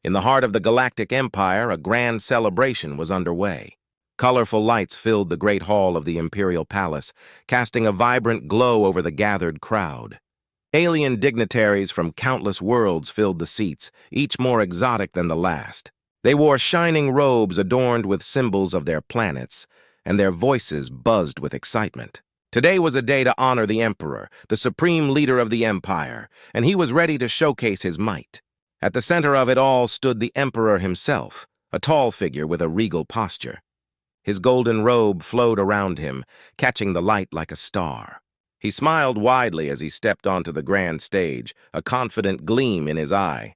In the heart of the Galactic Empire, a grand celebration was underway. Colorful lights filled the great hall of the Imperial Palace, casting a vibrant glow over the gathered crowd. Alien dignitaries from countless worlds filled the seats, each more exotic than the last. They wore shining robes adorned with symbols of their planets, and their voices buzzed with excitement. Today was a day to honor the Emperor, the supreme leader of the Empire, and he was ready to showcase his might. At the center of it all stood the Emperor himself, a tall figure with a regal posture. His golden robe flowed around him, catching the light like a star. He smiled widely as he stepped onto the grand stage, a confident gleam in his eye.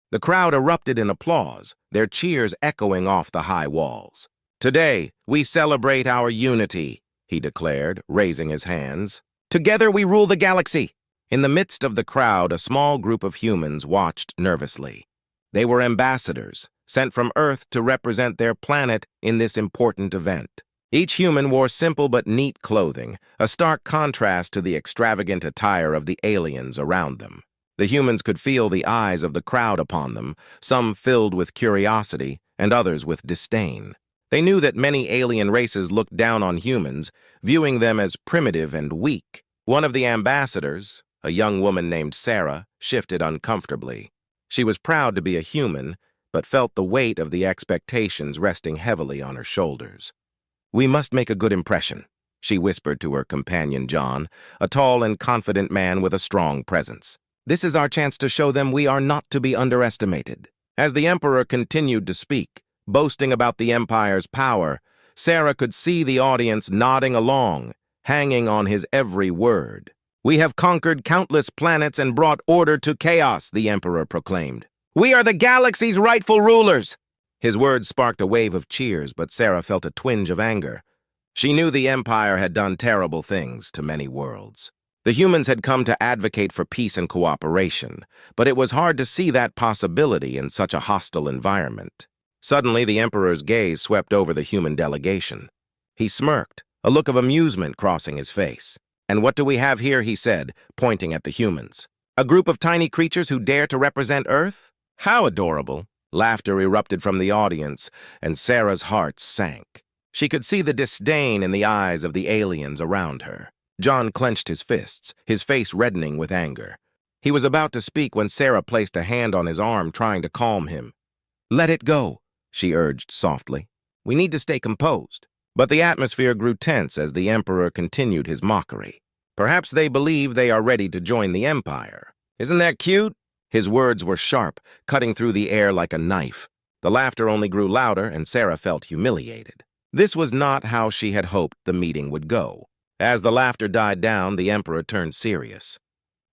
The crowd erupted in applause, their cheers echoing off the high walls. "Today, we celebrate our unity," he declared, raising his hands. "Together we rule the galaxy." In the midst of the crowd, a small group of humans watched nervously. They were ambassadors, sent from Earth to represent their planet in this important event. Each human wore simple but neat clothing, a stark contrast to the extravagant attire of the aliens around them. The humans could feel the eyes of the crowd upon them, some filled with curiosity and others with disdain. They knew that many alien races looked down on humans, viewing them as primitive and weak. One of the ambassadors, a young woman named Sarah, shifted uncomfortably. She was proud to be a human, but felt the weight of the expectations resting heavily on her shoulders. "We must make a good impression," she whispered to her companion John, a tall and confident man with a strong presence. "This is our chance to show them we are not to be underestimated." As the Emperor continued to speak, boasting about the Empire's power, Sarah could see the audience nodding along, hanging on his every word. "We have conquered countless planets and brought order to chaos," the Emperor proclaimed. "We are the galaxy's rightful rulers." His words sparked a wave of cheers, but Sarah felt a twinge of anger. She knew the Empire had done terrible things to many worlds. The humans had come to advocate for peace and cooperation, but it was hard to see that possibility in such a hostile environment. Suddenly, the Emperor's gaze swept over the human delegation. He smirked, a look of amusement crossing his face. "And what do we have here?" he said, pointing at the humans. "A group of tiny creatures who dare to represent Earth? How adorable!" Laughter erupted from the audience, and Sarah's heart sank. She could see the disdain in the eyes of the aliens around her. John clenched his fists, his face reddening with anger. He was about to speak when Sarah placed a hand on his arm, trying to calm him. "Let it go," she urged softly. "We need to stay composed." But the atmosphere grew tense as the Emperor continued his mockery. "Perhaps they believe they are ready to join the Empire. Isn't that cute?" His words were sharp, cutting through the air like a knife. The laughter only grew louder, and Sarah felt humiliated. This was not how she had hoped the meeting would go. As the laughter died down, the Emperor turned serious.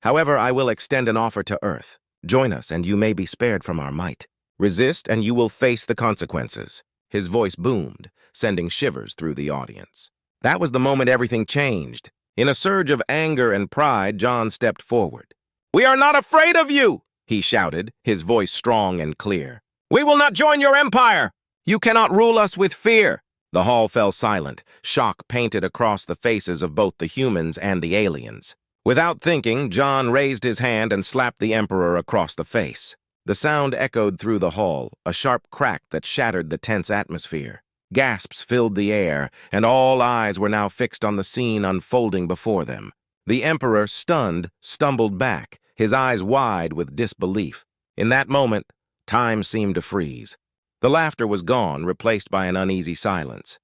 "However, I will extend an offer to Earth. Join us, and you may be spared from our might. Resist, and you will face the consequences." His voice boomed, sending shivers through the audience. That was the moment everything changed. In a surge of anger and pride, John stepped forward. "We are not afraid of you!" he shouted, his voice strong and clear. "We will not join your empire! You cannot rule us with fear!" The hall fell silent, shock painted across the faces of both the humans and the aliens. Without thinking, John raised his hand and slapped the Emperor across the face. The sound echoed through the hall, a sharp crack that shattered the tense atmosphere. Gasps filled the air, and all eyes were now fixed on the scene unfolding before them. The Emperor, stunned, stumbled back, his eyes wide with disbelief. In that moment, time seemed to freeze. The laughter was gone, replaced by an uneasy silence.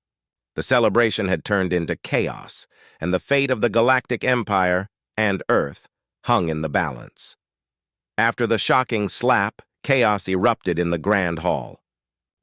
The celebration had turned into chaos, and the fate of the Galactic Empire and Earth hung in the balance. After the shocking slap, chaos erupted in the grand hall.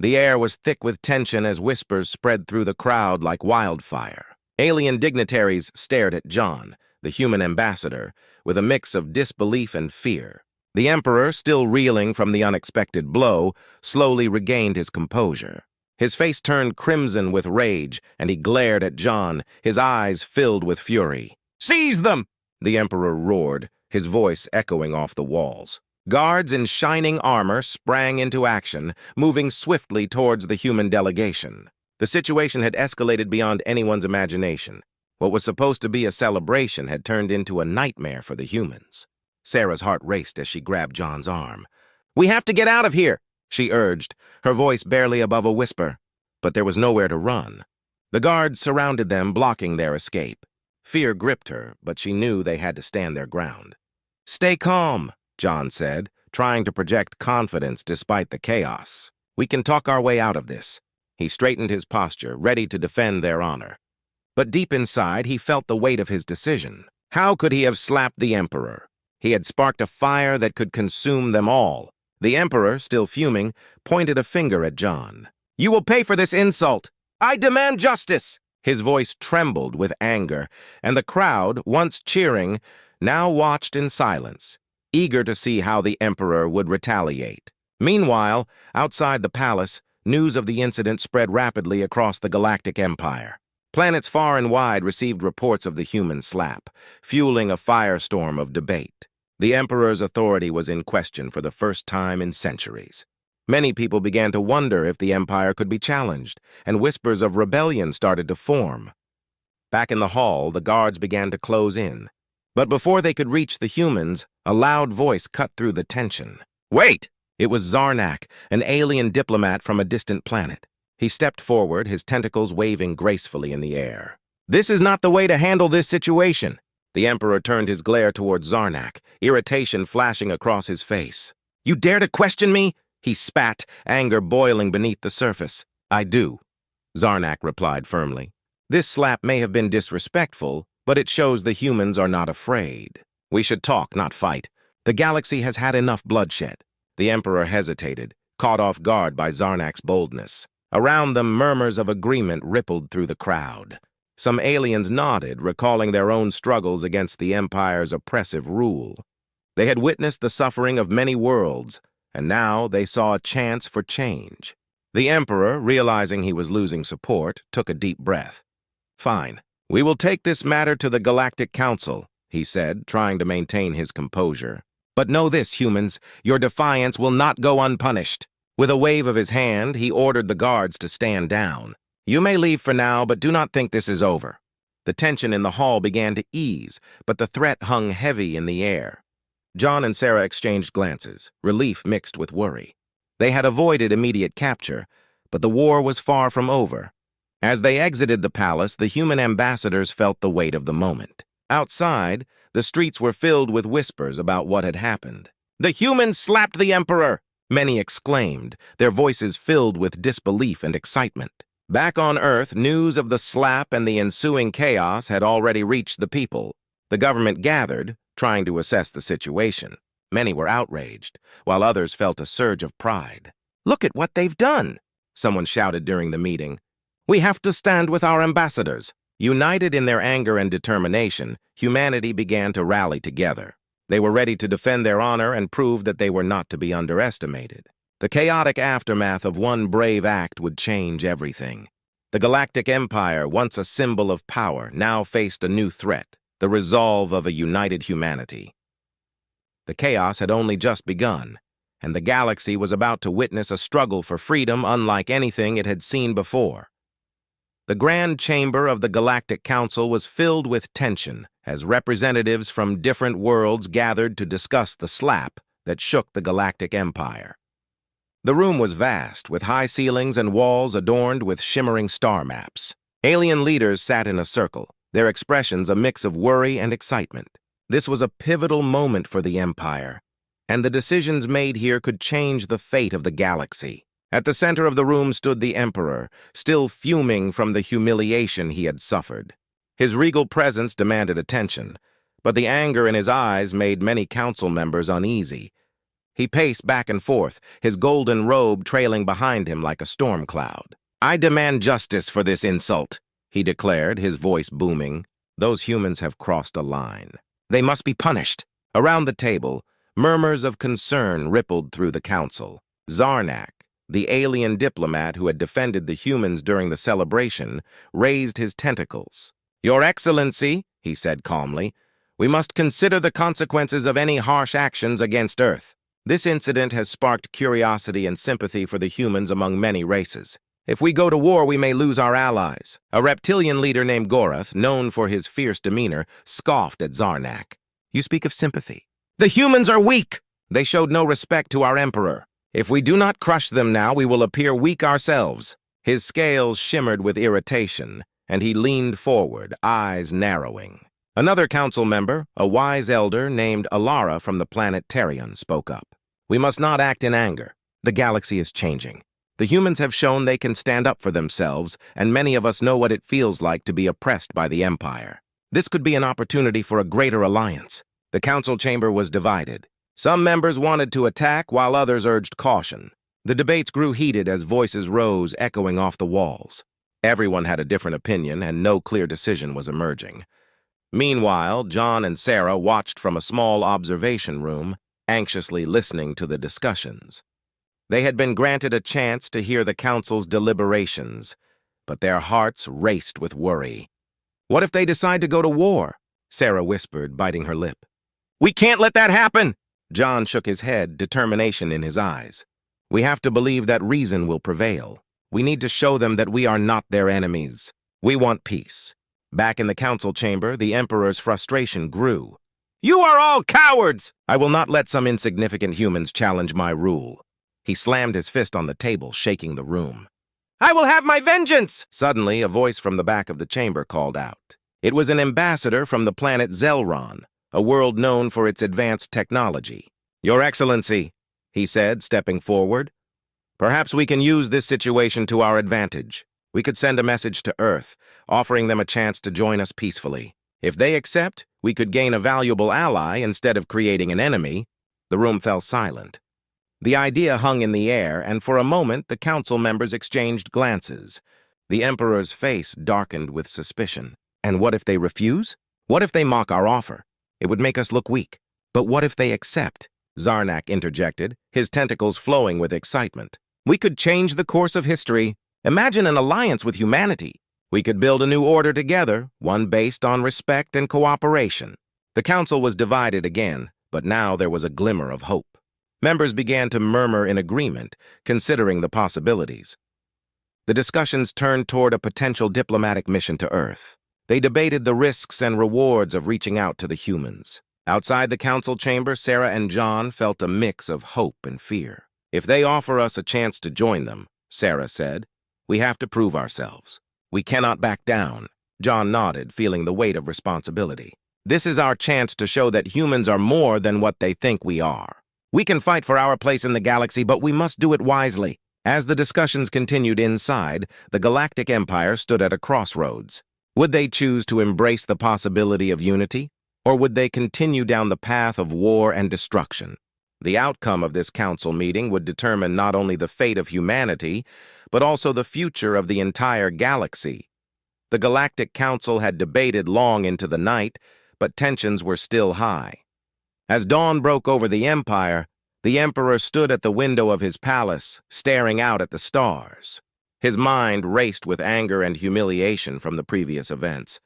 The air was thick with tension as whispers spread through the crowd like wildfire. Alien dignitaries stared at John, the human ambassador, with a mix of disbelief and fear. The Emperor, still reeling from the unexpected blow, slowly regained his composure. His face turned crimson with rage, and he glared at John, his eyes filled with fury. "Seize them!" the Emperor roared, his voice echoing off the walls. Guards in shining armor sprang into action, moving swiftly towards the human delegation. The situation had escalated beyond anyone's imagination. What was supposed to be a celebration had turned into a nightmare for the humans. Sarah's heart raced as she grabbed John's arm. "We have to get out of here!" she urged, her voice barely above a whisper. But there was nowhere to run. The guards surrounded them, blocking their escape. Fear gripped her, but she knew they had to stand their ground. "Stay calm," John said, trying to project confidence despite the chaos. "We can talk our way out of this." He straightened his posture, ready to defend their honor. But deep inside, he felt the weight of his decision. How could he have slapped the Emperor? He had sparked a fire that could consume them all. The Emperor, still fuming, pointed a finger at John. "You will pay for this insult! I demand justice!" His voice trembled with anger, and the crowd, once cheering, now watched in silence, eager to see how the Emperor would retaliate. Meanwhile, outside the palace, news of the incident spread rapidly across the Galactic Empire. Planets far and wide received reports of the human slap, fueling a firestorm of debate. The Emperor's authority was in question for the first time in centuries. Many people began to wonder if the Empire could be challenged, and whispers of rebellion started to form. Back in the hall, the guards began to close in. But before they could reach the humans, a loud voice cut through the tension. "Wait!" It was Zarnak, an alien diplomat from a distant planet. He stepped forward, his tentacles waving gracefully in the air. "This is not the way to handle this situation." The Emperor turned his glare toward Zarnak, irritation flashing across his face. "You dare to question me?" He spat, anger boiling beneath the surface. "I do," Zarnak replied firmly. "This slap may have been disrespectful, but it shows the humans are not afraid. We should talk, not fight. The galaxy has had enough bloodshed." The Emperor hesitated, caught off guard by Zarnak's boldness. Around them, murmurs of agreement rippled through the crowd. Some aliens nodded, recalling their own struggles against the Empire's oppressive rule. They had witnessed the suffering of many worlds, and now they saw a chance for change. The Emperor, realizing he was losing support, took a deep breath. "Fine. We will take this matter to the Galactic Council," he said, trying to maintain his composure. "But know this, humans, your defiance will not go unpunished." With a wave of his hand, he ordered the guards to stand down. "You may leave for now, but do not think this is over." The tension in the hall began to ease, but the threat hung heavy in the air. John and Sarah exchanged glances, relief mixed with worry. They had avoided immediate capture, but the war was far from over. As they exited the palace, the human ambassadors felt the weight of the moment. Outside, the streets were filled with whispers about what had happened. "The humans slapped the Emperor!" many exclaimed, their voices filled with disbelief and excitement. Back on Earth, news of the slap and the ensuing chaos had already reached the people. The government gathered, trying to assess the situation. Many were outraged, while others felt a surge of pride. "Look at what they've done!" someone shouted during the meeting. "We have to stand with our ambassadors." United in their anger and determination, humanity began to rally together. They were ready to defend their honor and prove that they were not to be underestimated. The chaotic aftermath of one brave act would change everything. The Galactic Empire, once a symbol of power, now faced a new threat, the resolve of a united humanity. The chaos had only just begun, and the galaxy was about to witness a struggle for freedom unlike anything it had seen before. The Grand Chamber of the Galactic Council was filled with tension as representatives from different worlds gathered to discuss the slap that shook the Galactic Empire. The room was vast, with high ceilings and walls adorned with shimmering star maps. Alien leaders sat in a circle, their expressions a mix of worry and excitement. This was a pivotal moment for the Empire, and the decisions made here could change the fate of the galaxy. At the center of the room stood the Emperor, still fuming from the humiliation he had suffered. His regal presence demanded attention, but the anger in his eyes made many council members uneasy. He paced back and forth, his golden robe trailing behind him like a storm cloud. "I demand justice for this insult," he declared, his voice booming. "Those humans have crossed a line. They must be punished." Around the table, murmurs of concern rippled through the council. Zarnak, the alien diplomat who had defended the humans during the celebration, raised his tentacles. "Your Excellency," he said calmly, "we must consider the consequences of any harsh actions against Earth. This incident has sparked curiosity and sympathy for the humans among many races. If we go to war, we may lose our allies." A reptilian leader named Gorath, known for his fierce demeanor, scoffed at Zarnak. "You speak of sympathy. The humans are weak. They showed no respect to our Emperor." If we do not crush them now, we will appear weak ourselves. His scales shimmered with irritation, and he leaned forward, eyes narrowing. Another council member, a wise elder named Alara from the planet Terion, spoke up. We must not act in anger. The galaxy is changing. The humans have shown they can stand up for themselves, and many of us know what it feels like to be oppressed by the Empire. This could be an opportunity for a greater alliance. The council chamber was divided. Some members wanted to attack, while others urged caution. The debates grew heated as voices rose, echoing off the walls. Everyone had a different opinion, and no clear decision was emerging. Meanwhile, John and Sarah watched from a small observation room, anxiously listening to the discussions. They had been granted a chance to hear the council's deliberations, but their hearts raced with worry. What if they decide to go to war? Sarah whispered, biting her lip. We can't let that happen! John shook his head, determination in his eyes. We have to believe that reason will prevail. We need to show them that we are not their enemies. We want peace. Back in the council chamber, the Emperor's frustration grew. You are all cowards! I will not let some insignificant humans challenge my rule. He slammed his fist on the table, shaking the room. I will have my vengeance! Suddenly, a voice from the back of the chamber called out. It was an ambassador from the planet Zelron, a world known for its advanced technology. Your Excellency, he said, stepping forward. Perhaps we can use this situation to our advantage. We could send a message to Earth, offering them a chance to join us peacefully. If they accept, we could gain a valuable ally instead of creating an enemy. The room fell silent. The idea hung in the air, and for a moment the council members exchanged glances. The Emperor's face darkened with suspicion. And what if they refuse? What if they mock our offer? It would make us look weak. But what if they accept? Zarnak interjected, his tentacles flowing with excitement. We could change the course of history. Imagine an alliance with humanity. We could build a new order together, one based on respect and cooperation. The council was divided again, but now there was a glimmer of hope. Members began to murmur in agreement, considering the possibilities. The discussions turned toward a potential diplomatic mission to Earth. They debated the risks and rewards of reaching out to the humans. Outside the council chamber, Sarah and John felt a mix of hope and fear. If they offer us a chance to join them, Sarah said, we have to prove ourselves. We cannot back down. John nodded, feeling the weight of responsibility. This is our chance to show that humans are more than what they think we are. We can fight for our place in the galaxy, but we must do it wisely. As the discussions continued inside, the Galactic Empire stood at a crossroads. Would they choose to embrace the possibility of unity, or would they continue down the path of war and destruction? The outcome of this council meeting would determine not only the fate of humanity, but also the future of the entire galaxy. The Galactic Council had debated long into the night, but tensions were still high. As dawn broke over the Empire, the Emperor stood at the window of his palace, staring out at the stars. His mind raced with anger and humiliation from the previous events.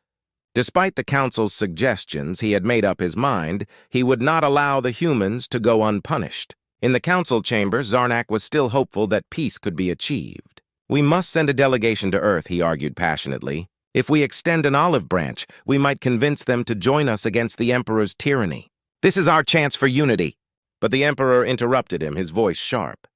Despite the Council's suggestions, he had made up his mind he would not allow the humans to go unpunished. In the council chamber, Zarnak was still hopeful that peace could be achieved. We must send a delegation to Earth, he argued passionately. If we extend an olive branch, we might convince them to join us against the Emperor's tyranny. This is our chance for unity. But the Emperor interrupted him, his voice sharp.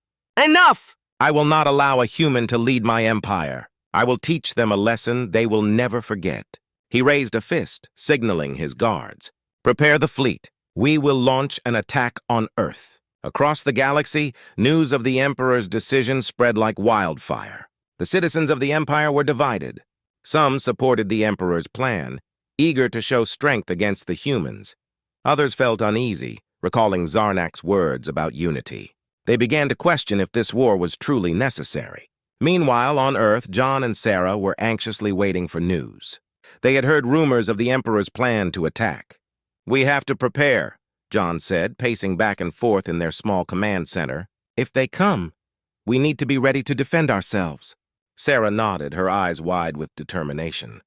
Enough! I will not allow a human to lead my empire. I will teach them a lesson they will never forget. He raised a fist, signaling his guards. Prepare the fleet. We will launch an attack on Earth. Across the galaxy, news of the Emperor's decision spread like wildfire. The citizens of the Empire were divided. Some supported the Emperor's plan, eager to show strength against the humans. Others felt uneasy, recalling Zarnak's words about unity. They began to question if this war was truly necessary. Meanwhile, on Earth, John and Sarah were anxiously waiting for news. They had heard rumors of the Emperor's plan to attack. We have to prepare, John said, pacing back and forth in their small command center. If they come, we need to be ready to defend ourselves. Sarah nodded, her eyes wide with determination.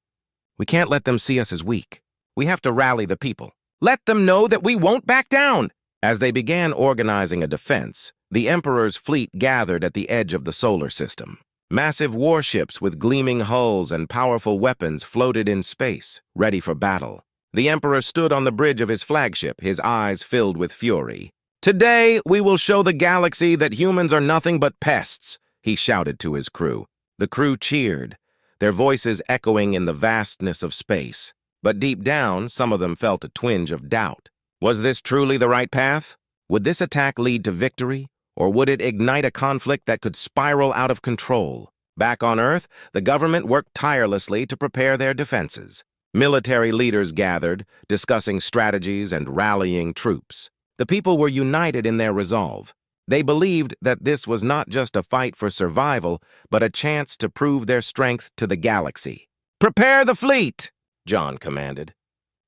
We can't let them see us as weak. We have to rally the people. Let them know that we won't back down. As they began organizing a defense, the Emperor's fleet gathered at the edge of the solar system. Massive warships with gleaming hulls and powerful weapons floated in space, ready for battle. The Emperor stood on the bridge of his flagship, his eyes filled with fury. "Today, we will show the galaxy that humans are nothing but pests," he shouted to his crew. The crew cheered, their voices echoing in the vastness of space. But deep down, some of them felt a twinge of doubt. Was this truly the right path? Would this attack lead to victory, or would it ignite a conflict that could spiral out of control? Back on Earth, the government worked tirelessly to prepare their defenses. Military leaders gathered, discussing strategies and rallying troops. The people were united in their resolve. They believed that this was not just a fight for survival, but a chance to prove their strength to the galaxy. "Prepare the fleet!" John commanded.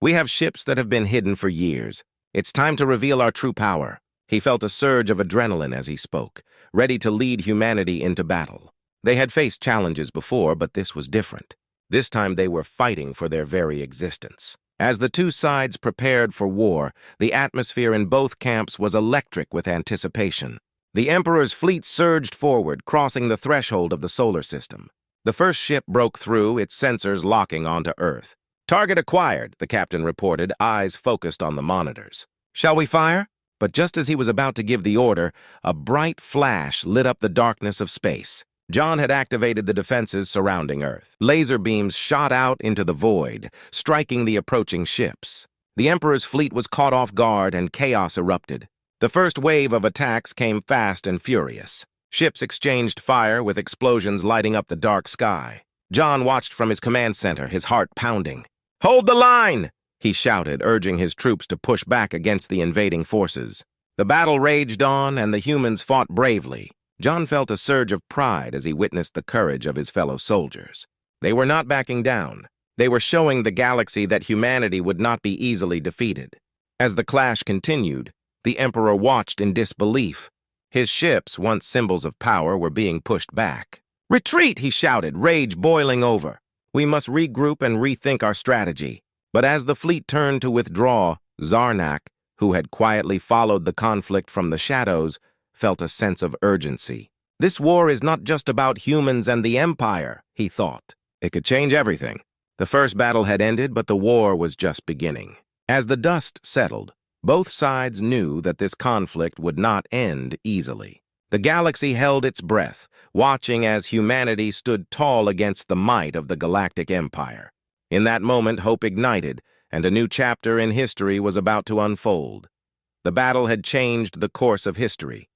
"We have ships that have been hidden for years. It's time to reveal our true power." He felt a surge of adrenaline as he spoke, ready to lead humanity into battle. They had faced challenges before, but this was different. This time they were fighting for their very existence. As the two sides prepared for war, the atmosphere in both camps was electric with anticipation. The Emperor's fleet surged forward, crossing the threshold of the solar system. The first ship broke through, its sensors locking onto Earth. "Target acquired," the captain reported, eyes focused on the monitors. "Shall we fire?" But just as he was about to give the order, a bright flash lit up the darkness of space. John had activated the defenses surrounding Earth. Laser beams shot out into the void, striking the approaching ships. The Emperor's fleet was caught off guard and chaos erupted. The first wave of attacks came fast and furious. Ships exchanged fire with explosions lighting up the dark sky. John watched from his command center, his heart pounding. "Hold the line!" he shouted, urging his troops to push back against the invading forces. The battle raged on, and the humans fought bravely. John felt a surge of pride as he witnessed the courage of his fellow soldiers. They were not backing down. They were showing the galaxy that humanity would not be easily defeated. As the clash continued, the Emperor watched in disbelief. His ships, once symbols of power, were being pushed back. "Retreat!" he shouted, rage boiling over. "We must regroup and rethink our strategy." But as the fleet turned to withdraw, Zarnak, who had quietly followed the conflict from the shadows, felt a sense of urgency. This war is not just about humans and the Empire, he thought. It could change everything. The first battle had ended, but the war was just beginning. As the dust settled, both sides knew that this conflict would not end easily. The galaxy held its breath, watching as humanity stood tall against the might of the Galactic Empire. In that moment, hope ignited, and a new chapter in history was about to unfold. The battle had changed the course of history.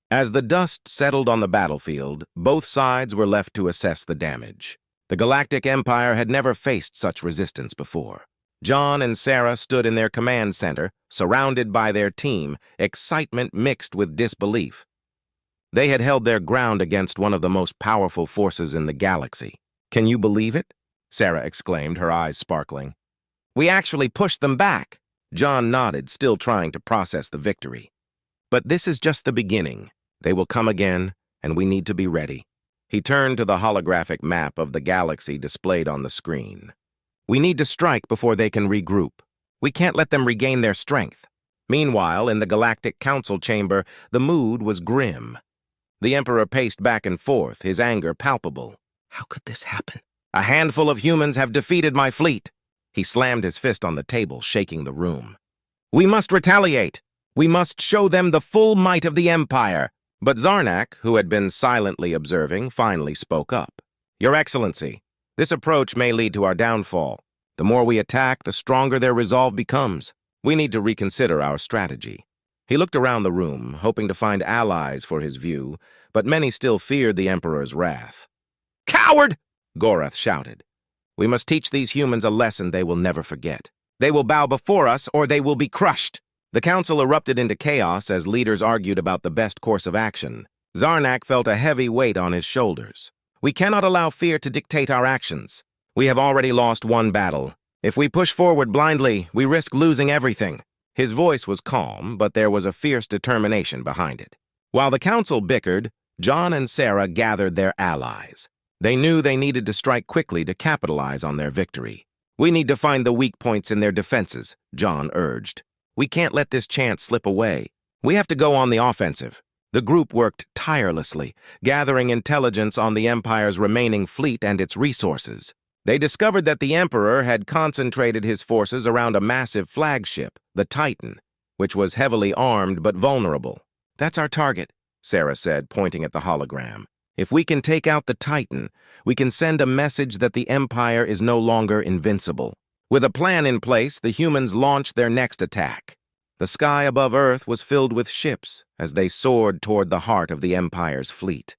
As the dust settled on the battlefield, both sides were left to assess the damage. The Galactic Empire had never faced such resistance before. John and Sarah stood in their command center, surrounded by their team, excitement mixed with disbelief. They had held their ground against one of the most powerful forces in the galaxy. "Can you believe it?" Sarah exclaimed, her eyes sparkling. "We actually pushed them back." John nodded, still trying to process the victory. "But this is just the beginning. They will come again, and we need to be ready." He turned to the holographic map of the galaxy displayed on the screen. "We need to strike before they can regroup. We can't let them regain their strength." Meanwhile, in the Galactic Council chamber, the mood was grim. The Emperor paced back and forth, his anger palpable. "How could this happen? A handful of humans have defeated my fleet." He slammed his fist on the table, shaking the room. "We must retaliate. We must show them the full might of the Empire." But Zarnak, who had been silently observing, finally spoke up. "Your Excellency, this approach may lead to our downfall. The more we attack, the stronger their resolve becomes. We need to reconsider our strategy." He looked around the room, hoping to find allies for his view, but many still feared the Emperor's wrath. "Coward!" Gorath shouted. "We must teach these humans a lesson they will never forget. They will bow before us, or they will be crushed." The council erupted into chaos as leaders argued about the best course of action. Zarnak felt a heavy weight on his shoulders. "We cannot allow fear to dictate our actions. We have already lost one battle. If we push forward blindly, we risk losing everything." His voice was calm, but there was a fierce determination behind it. While the council bickered, John and Sarah gathered their allies. They knew they needed to strike quickly to capitalize on their victory. "We need to find the weak points in their defenses," John urged. "We can't let this chance slip away. We have to go on the offensive." The group worked tirelessly, gathering intelligence on the Empire's remaining fleet and its resources. They discovered that the Emperor had concentrated his forces around a massive flagship, the Titan. which was heavily armed but vulnerable. "That's our target," Sarah said, pointing at the hologram. "If we can take out the Titan, we can send a message that the Empire is no longer invincible." With a plan in place, the humans launched their next attack. The sky above Earth was filled with ships as they soared toward the heart of the Empire's fleet.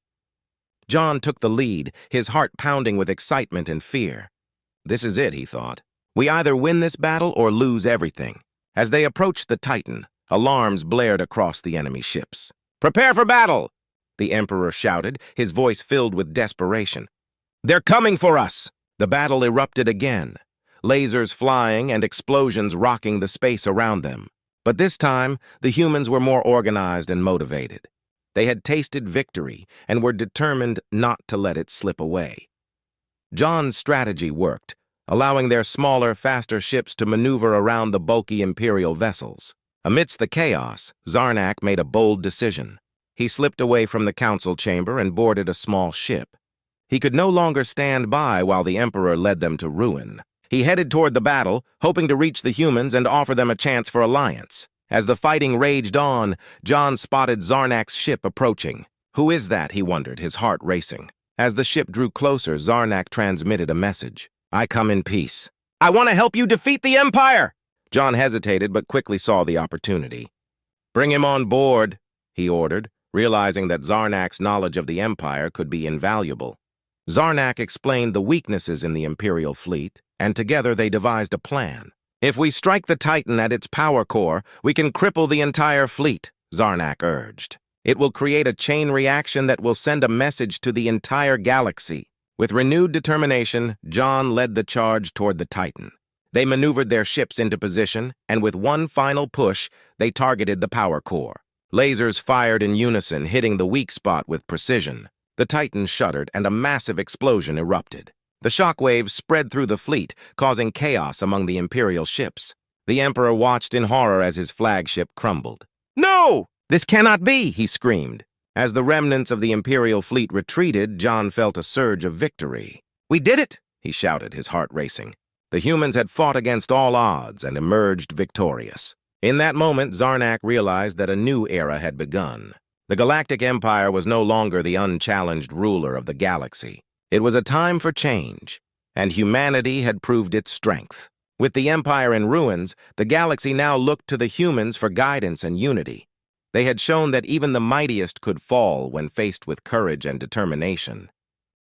John took the lead, his heart pounding with excitement and fear. This is it, he thought. We either win this battle or lose everything. As they approached the Titan, alarms blared across the enemy ships. "Prepare for battle!" the Emperor shouted, his voice filled with desperation. "They're coming for us!" The battle erupted again, lasers flying and explosions rocking the space around them. But this time, the humans were more organized and motivated. They had tasted victory and were determined not to let it slip away. John's strategy worked, allowing their smaller, faster ships to maneuver around the bulky Imperial vessels. Amidst the chaos, Zarnak made a bold decision. He slipped away from the council chamber and boarded a small ship. He could no longer stand by while the Emperor led them to ruin. He headed toward the battle, hoping to reach the humans and offer them a chance for alliance. As the fighting raged on, John spotted Zarnak's ship approaching. "Who is that?" he wondered, his heart racing. As the ship drew closer, Zarnak transmitted a message. "I come in peace. I want to help you defeat the Empire!" John hesitated but quickly saw the opportunity. "Bring him on board," he ordered, realizing that Zarnak's knowledge of the Empire could be invaluable. Zarnak explained the weaknesses in the Imperial fleet, and together they devised a plan. "If we strike the Titan at its power core, we can cripple the entire fleet," Zarnak urged. "It will create a chain reaction that will send a message to the entire galaxy." With renewed determination, John led the charge toward the Titan. They maneuvered their ships into position, and with one final push, they targeted the power core. Lasers fired in unison, hitting the weak spot with precision. The Titan shuddered, and a massive explosion erupted. The shockwaves spread through the fleet, causing chaos among the Imperial ships. The Emperor watched in horror as his flagship crumbled. "No! This cannot be!" he screamed. As the remnants of the Imperial fleet retreated, John felt a surge of victory. "We did it!" he shouted, his heart racing. The humans had fought against all odds and emerged victorious. In that moment, Zarnak realized that a new era had begun. The Galactic Empire was no longer the unchallenged ruler of the galaxy. It was a time for change, and humanity had proved its strength. With the Empire in ruins, the galaxy now looked to the humans for guidance and unity. They had shown that even the mightiest could fall when faced with courage and determination.